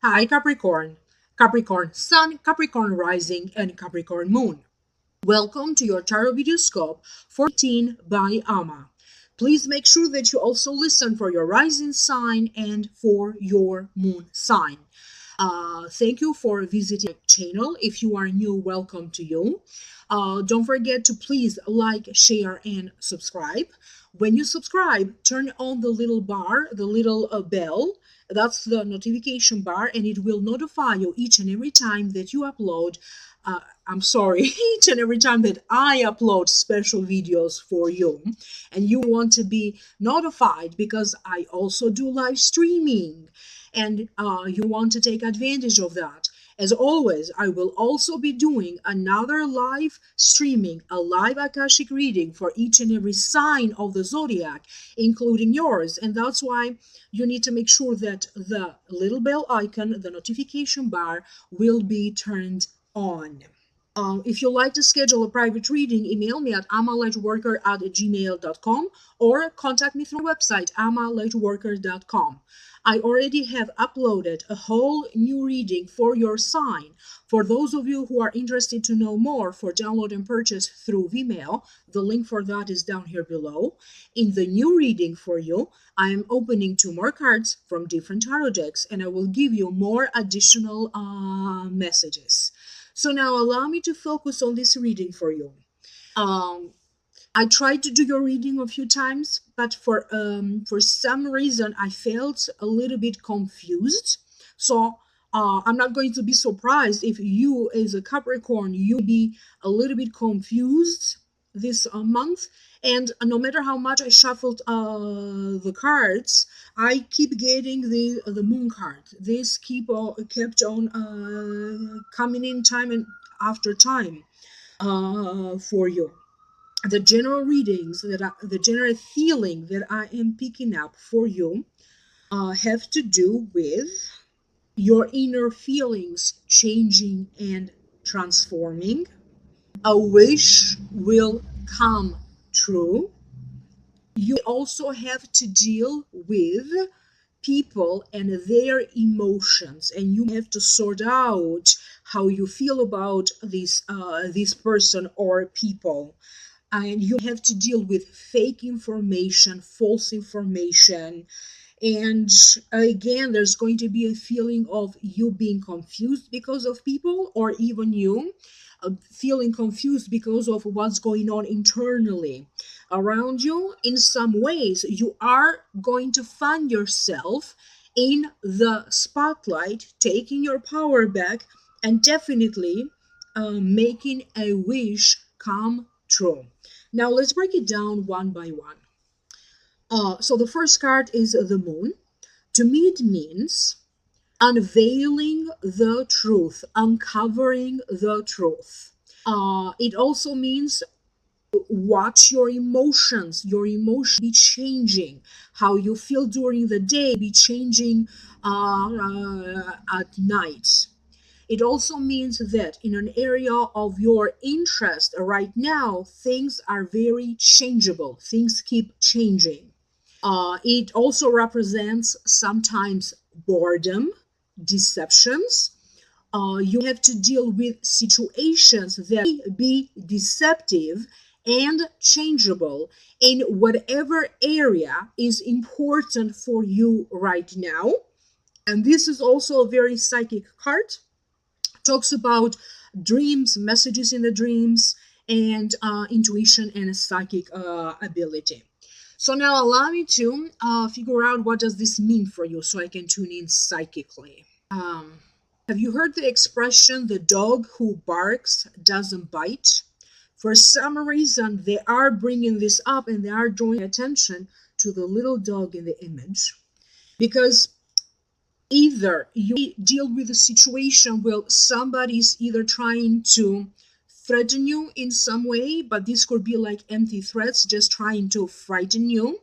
Hi Capricorn, Capricorn Sun, Capricorn Rising, and Capricorn Moon. Welcome to your Tarot Videoscope 14 by Ama. Please make sure that you also listen for your rising sign and for your moon sign. Thank you for visiting my channel. If you are new, welcome to you. Don't forget to please like, share, and subscribe. When you subscribe, turn on the little bar, the little bell. That's the notification bar, and it will notify you each and every time that you upload. I'm sorry, each and every time that I upload special videos for you. And you want to be notified because I also do live streaming, and you want to take advantage of that. As always, I will also be doing another live streaming, a live Akashic reading for each and every sign of the zodiac, including yours. And that's why you need to make sure that the little bell icon, the notification bar, will be turned on. If you'd like to schedule a private reading, email me at amalightworker@gmail.com or contact me through my website, amalightworker.com. I already have uploaded a whole new reading for your sign. For those of you who are interested to know more, for download and purchase through Vimeo, the link for that is down here below. In the new reading for you, I am opening 2 more cards from different tarot decks, and I will give you more additional messages. So now allow me to focus on this reading for you. I tried to do your reading a few times, but for some reason I felt a little bit confused. So I'm not going to be surprised if you, as a Capricorn, you be a little bit confused this month. And no matter how much I shuffled the cards, I keep getting the moon card. This kept on coming in time and after time for you. The general readings the general feeling that I am picking up for you have to do with your inner feelings changing and transforming. A wish will come true. You also have to deal with people and their emotions, and you have to sort out how you feel about this person or people. And you have to deal with fake information, false information. And again, there's going to be a feeling of you being confused because of people, or even you feeling confused because of what's going on internally around you. In some ways, you are going to find yourself in the spotlight, taking your power back, and definitely making a wish come true. Now let's break it down one by one. So the first card is the moon. To me, it means unveiling the truth, uncovering the truth. It also means watch your emotions be changing. How you feel during the day be changing at night. It also means that in an area of your interest right now, things are very changeable. Things keep changing. It also represents sometimes boredom, deceptions. You have to deal with situations that may be deceptive and changeable in whatever area is important for you right now. And this is also a very psychic card. Talks about dreams, messages in the dreams, and intuition and psychic ability. So now allow me to figure out what does this mean for you so I can tune in psychically. Have you heard the expression, the dog who barks doesn't bite? For some reason, they are bringing this up and they are drawing attention to the little dog in the image. Because either you deal with a situation where somebody's either trying to threaten you in some way, but this could be like empty threats, just trying to frighten you.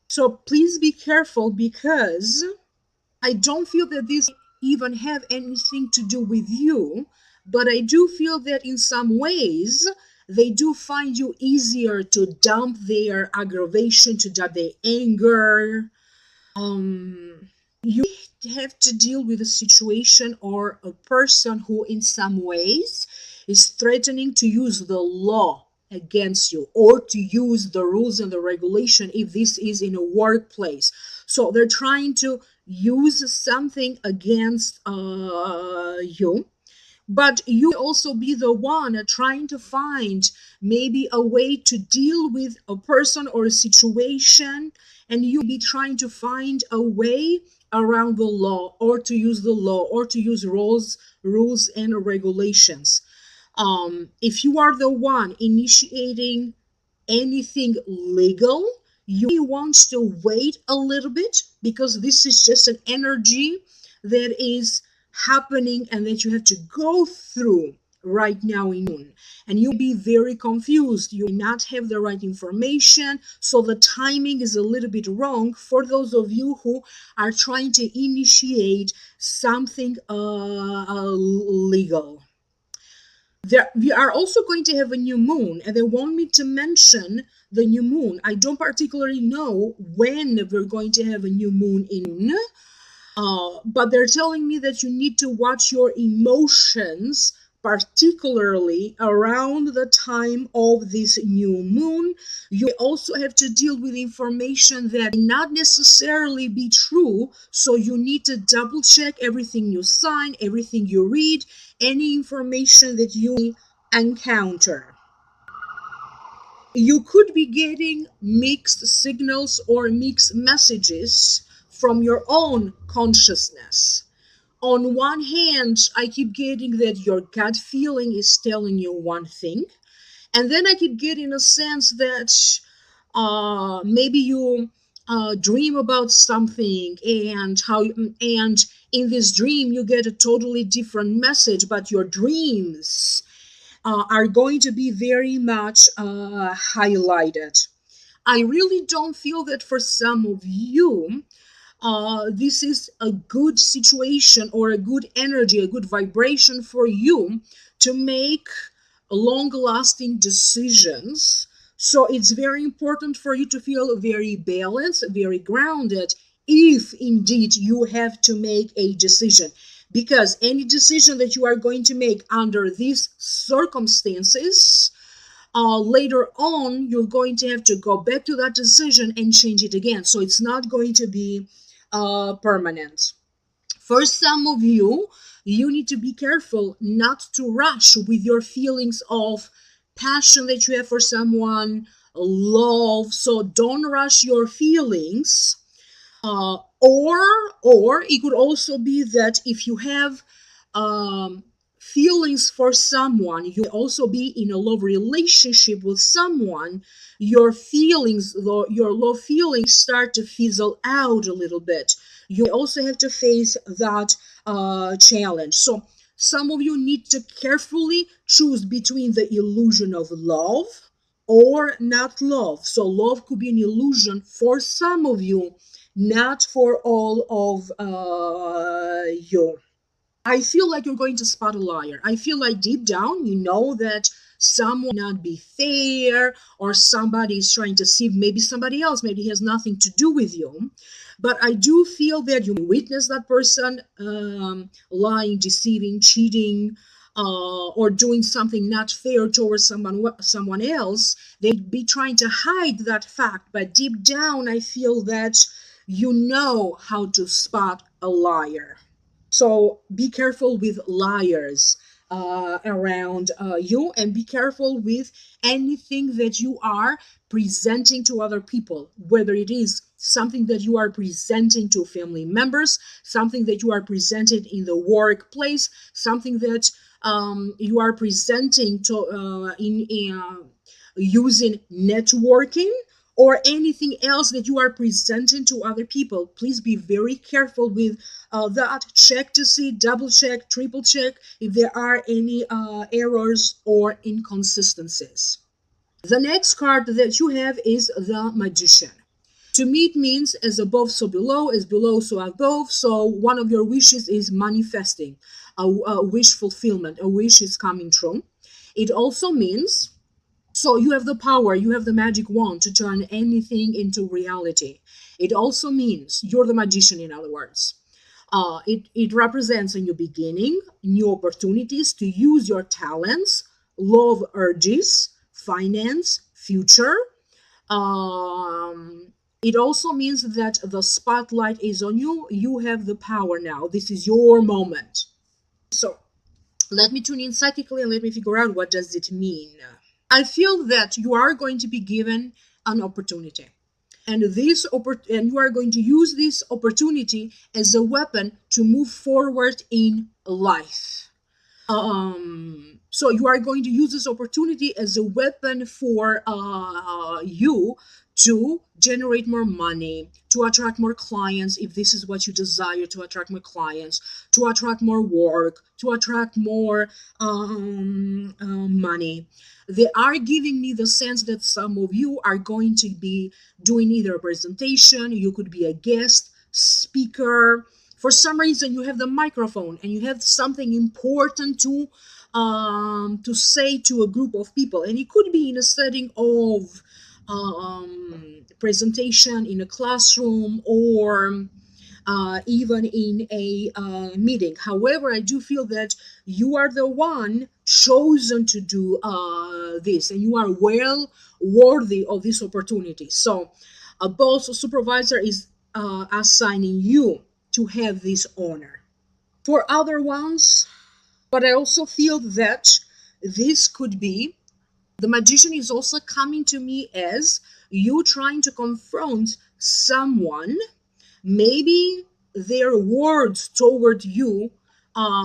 So please be careful, because I don't feel that this even have anything to do with you, but I do feel that in some ways they do find you easier to dump their aggravation, to dump their anger. You have to deal with a situation or a person who in some ways is threatening to use the law against you, or to use the rules and the regulation if this is in a workplace. So they're trying to use something against you, but you also be the one trying to find maybe a way to deal with a person or a situation, and you be trying to find a way around the law, or to use the law, or to use rules and regulations. If you are the one initiating anything legal, you want to wait a little bit, because this is just an energy that is happening and that you have to go through right now in Moon. And you'll be very confused. You may not have the right information, so the timing is a little bit wrong for those of you who are trying to initiate something legal. We are also going to have a new moon, and they want me to mention the new moon. I don't particularly know when we're going to have a new moon in, but they're telling me that you need to watch your emotions, particularly around the time of this new moon. You also have to deal with information that may not necessarily be true, so you need to double check everything you sign, everything you read, any information that you encounter. You could be getting mixed signals or mixed messages from your own consciousness. On one hand, I keep getting that your gut feeling is telling you one thing, and then I keep getting a sense that maybe you dream about something, and and in this dream you get a totally different message, but your dreams are going to be very much highlighted. I really don't feel that for some of you, this is a good situation or a good energy, a good vibration for you to make long lasting decisions. So it's very important for you to feel very balanced, very grounded, if indeed you have to make a decision. Because any decision that you are going to make under these circumstances, later on, you're going to have to go back to that decision and change it again. So it's not going to be permanent. For some of you, you need to be careful not to rush with your feelings of passion that you have for someone, love. So don't rush your feelings. Or it could also be that if you have feelings for someone, you also be in a love relationship with someone, your feelings, your love feelings start to fizzle out a little bit. You also have to face that challenge. So some of you need to carefully choose between the illusion of love or not love. So love could be an illusion for some of you, not for all of you. I feel like you're going to spot a liar. I feel like deep down you know that someone not be fair, or somebody is trying to deceive maybe somebody else, maybe he has nothing to do with you. But I do feel that you witness that person lying, deceiving, cheating, or doing something not fair towards someone else. They'd be trying to hide that fact, but deep down I feel that you know how to spot a liar. So be careful with liars around you, and be careful with anything that you are presenting to other people, whether it is something that you are presenting to family members, something that you are presenting in the workplace, something that you are presenting to in using networking, or anything else that you are presenting to other people. Please be very careful with that. Check to see, double check, triple check if there are any errors or inconsistencies. The next card that you have is the Magician. To me, it means as above, so below, as below, so above. So one of your wishes is manifesting, a wish fulfillment, a wish is coming true. It also means, so you have the power, you have the magic wand to turn anything into reality. It also means you're the magician, in other words. It represents a new beginning, new opportunities to use your talents, love urges, finance, future. It also means that the spotlight is on you. You have the power now. This is your moment. So let me tune in psychically and let me figure out what does it mean. I feel that you are going to be given an opportunity. And and you are going to use this opportunity as a weapon to move forward in life. So you are going to use this opportunity as a weapon for you to generate more money, to attract more clients if this is what you desire, to attract more clients, to attract more work, to attract more money. They are giving me the sense that some of you are going to be doing either a presentation, you could be a guest speaker. For some reason, you have the microphone and you have something important to say to a group of people, and it could be in a setting of presentation in a classroom or even in a meeting. However, I do feel that you are the one chosen to do this, and you are well worthy of this opportunity. So, a boss or supervisor is assigning you to have this honor. For other ones, but I also feel that this could be the magician is also coming to me as you trying to confront someone. Maybe their words toward you,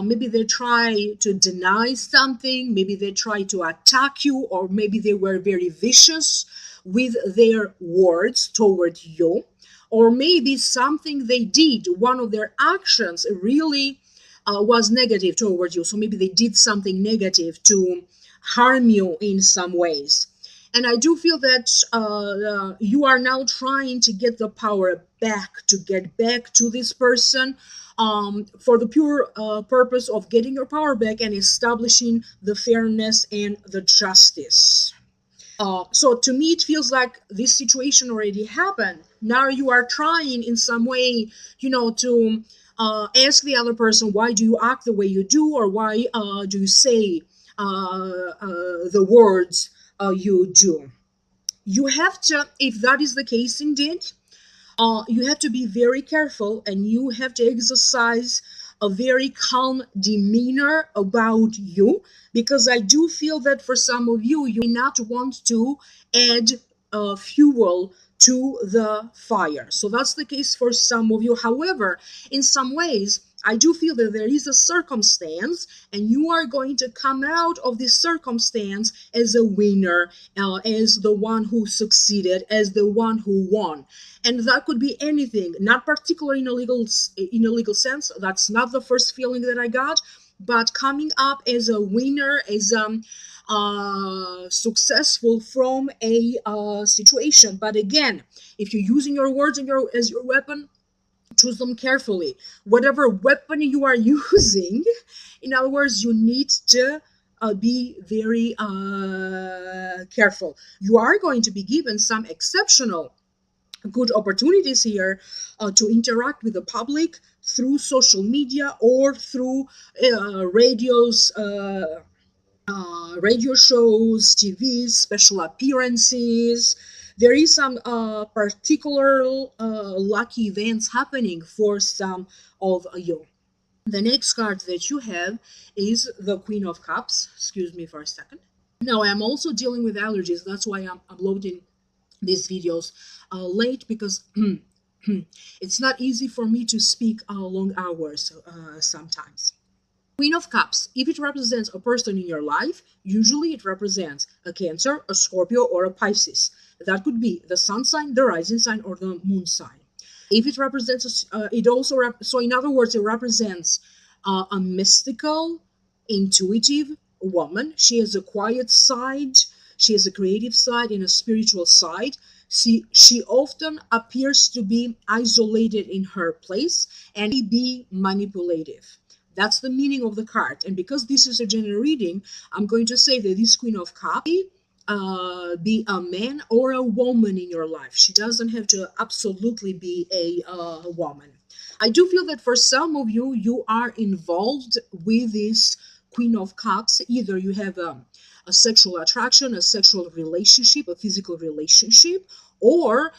maybe they try to deny something, maybe they try to attack you, or maybe they were very vicious with their words toward you, or maybe something they did, one of their actions really was negative toward you. So maybe they did something negative to harm you in some ways. And I do feel that you are now trying to get the power back, to get back to this person for the pure purpose of getting your power back and establishing the fairness and the justice. So to me, it feels like this situation already happened. Now you are trying in some way, to ask the other person, why do you act the way you do, or why do you say the words you do? You have to, if that is the case indeed, you have to be very careful and you have to exercise a very calm demeanor about you, because I do feel that for some of you, you may not want to add fuel to the fire. So that's the case for some of you. However, in some ways, I do feel that there is a circumstance, and you are going to come out of this circumstance as a winner, as the one who succeeded, as the one who won. And that could be anything, not particularly in a legal sense. That's not the first feeling that I got, but coming up as a winner, as successful from a situation. But again, if you're using your words as your weapon, choose them carefully. Whatever weapon you are using, in other words, you need to be very careful. You are going to be given some exceptional good opportunities here to interact with the public through social media or through radio shows, TVs, special appearances. There is some particular lucky events happening for some of you. The next card that you have is the Queen of Cups. Excuse me for a second. Now, I'm also dealing with allergies. That's why I'm uploading these videos late, because it's not easy for me to speak long hours sometimes. Queen of Cups, if it represents a person in your life, usually it represents a Cancer, a Scorpio, or a Pisces. That could be the sun sign, the rising sign, or the moon sign. If it represents, so in other words, it represents a mystical, intuitive woman. She has a quiet side, she has a creative side, and a spiritual side. She often appears to be isolated in her place and be manipulative. That's the meaning of the card. And because this is a general reading, I'm going to say that this Queen of Cups be a man or a woman in your life. She doesn't have to absolutely be a woman. I do feel that for some of you, you are involved with this Queen of Cups. Either you have a sexual attraction, a sexual relationship, a physical relationship, or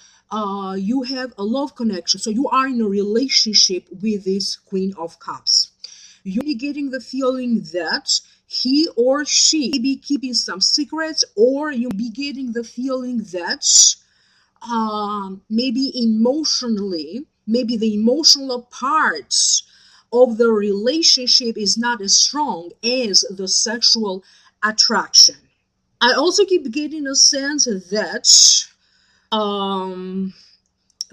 you have a love connection. So you are in a relationship with this Queen of Cups. You'll be getting the feeling that he or she may be keeping some secrets, or you'll be getting the feeling that maybe emotionally, maybe the emotional parts of the relationship is not as strong as the sexual attraction. I also keep getting a sense that um,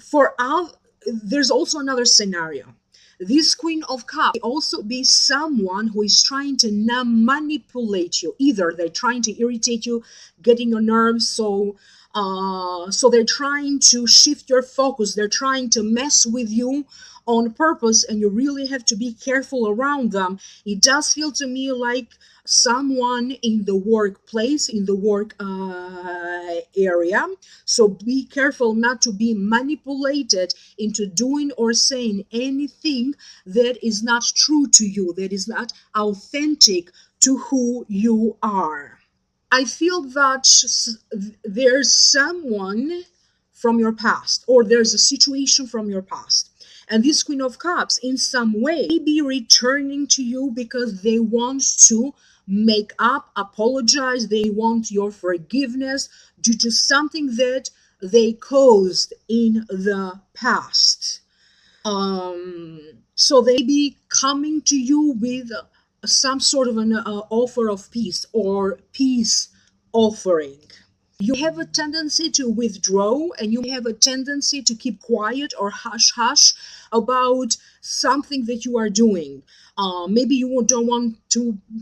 for our, there's also another scenario. This Queen of Cups may also be someone who is trying to manipulate you. Either they're trying to irritate you, getting your nerves, so they're trying to shift your focus. They're trying to mess with you on purpose, and you really have to be careful around them. It does feel to me like someone in the workplace, in the work area. So be careful not to be manipulated into doing or saying anything that is not true to you, that is not authentic to who you are. I feel that there's someone from your past, or there's a situation from your past. And this Queen of Cups, in some way, may be returning to you because they want to make up, apologize, they want your forgiveness due to something that they caused in the past. So they be coming to you with some sort of an offer of peace or peace offering. You have a tendency to withdraw, and you have a tendency to keep quiet or hush hush about something that you are doing. Maybe you don't want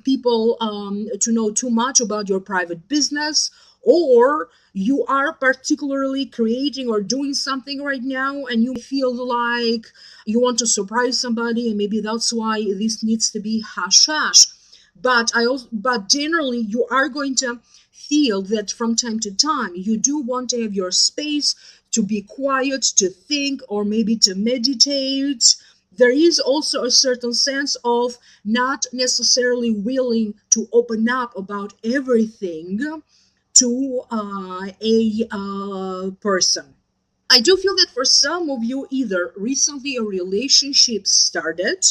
people to know too much about your private business, or you are particularly creating or doing something right now and you feel like you want to surprise somebody, and maybe that's why this needs to be hush hush. But generally you are going to feel that from time to time you do want to have your space to be quiet, to think, or maybe to meditate. There is also a certain sense of not necessarily willing to open up about everything to a person. I do feel that for some of you, either recently a relationship started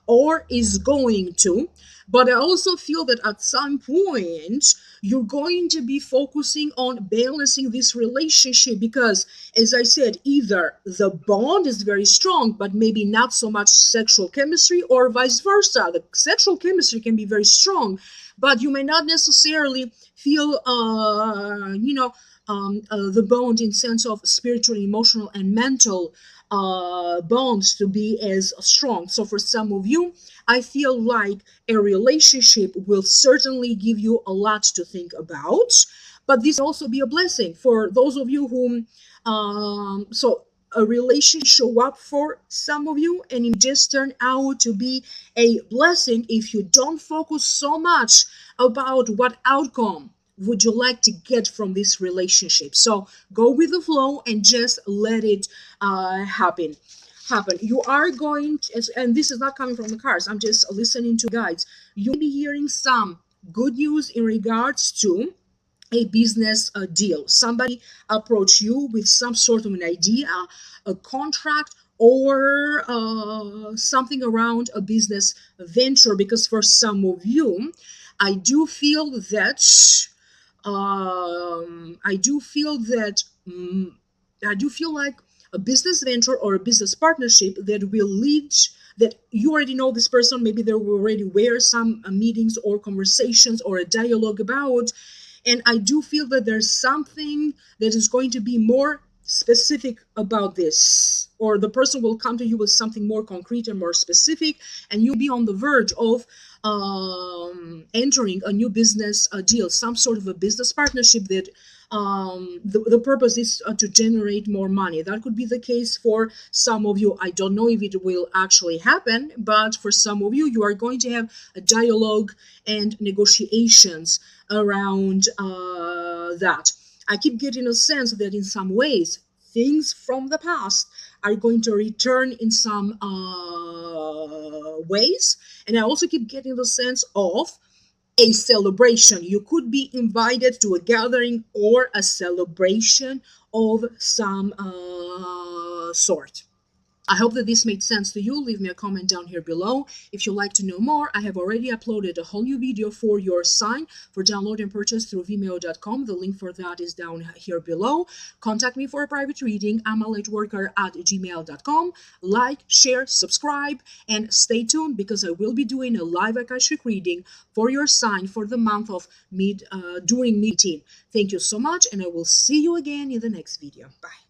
or is going to, but I also feel that at some point you're going to be focusing on balancing this relationship because, as I said, either the bond is very strong, but maybe not so much sexual chemistry, or vice versa. The sexual chemistry can be very strong, but you may not necessarily feel, the bond in sense of spiritual, emotional, and mental bonds to be as strong. So for some of you, I feel like a relationship will certainly give you a lot to think about, but this can also be a blessing for those of you whom so a relationship show up for some of you, and it just turn out to be a blessing if you don't focus so much about what outcome would you like to get from this relationship. So go with the flow and just let it happen. You are going to, and this is not coming from the cards, I'm just listening to guides. You'll be hearing some good news in regards to a business deal. Somebody approach you with some sort of an idea, a contract, or something around a business venture. Because for some of you, I do feel that I do feel that I do feel like a business venture or a business partnership that will lead, that you already know this person, maybe there already were some meetings or conversations or a dialogue about, and I do feel that there's something that is going to be more specific about this, or the person will come to you with something more concrete and more specific, and you'll be on the verge of entering a new business deal, some sort of a business partnership that the purpose is to generate more money. That could be the case for some of you. I don't know if it will actually happen, but for some of you, you are going to have a dialogue and negotiations around that. I keep getting a sense that in some ways, things from the past are going to return in some ways. And I also keep getting the sense of a celebration. You could be invited to a gathering or a celebration of some sort. I hope that this made sense to you. Leave me a comment down here below. If you'd like to know more, I have already uploaded a whole new video for your sign for download and purchase through vimeo.com. The link for that is down here below. Contact me for a private reading, amalightworker@gmail.com. Like, share, subscribe, and stay tuned because I will be doing a live Akashic reading for your sign for the month of during mid-18. Thank you so much, and I will see you again in the next video. Bye.